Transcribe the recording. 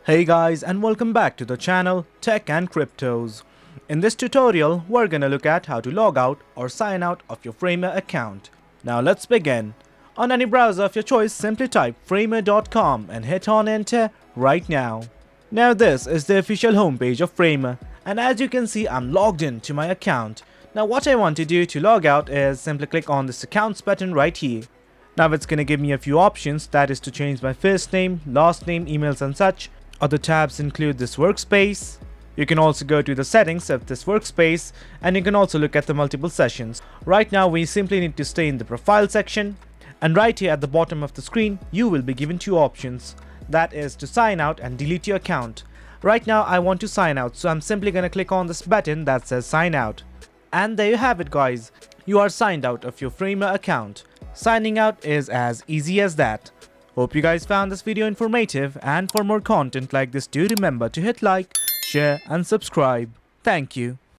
Hey guys, and welcome back to the channel Tech and Cryptos. In this tutorial, we're gonna look at how to log out or sign out of your Framer account. Now let's begin. On any browser of your choice, simply type framer.com and hit on enter right now. Now this is the official homepage of Framer, and as you can see, I'm logged in to my account. Now what I want to do to log out is simply click on this accounts button right here. Now it's gonna give me a few options, that is to change my first name, last name, emails and such. Other tabs include this workspace. You can also go to the settings of this workspace, and you can also look at the multiple sessions. Right now we simply need to stay in the profile section, and right here at the bottom of the screen you will be given two options. That is to sign out and delete your account. Right now I want to sign out, so I'm simply gonna click on this button that says sign out. And there you have it guys. You are signed out of your Framer account. Signing out is as easy as that. Hope you guys found this video informative, and for more content like this, do remember to hit like, share and subscribe. Thank you.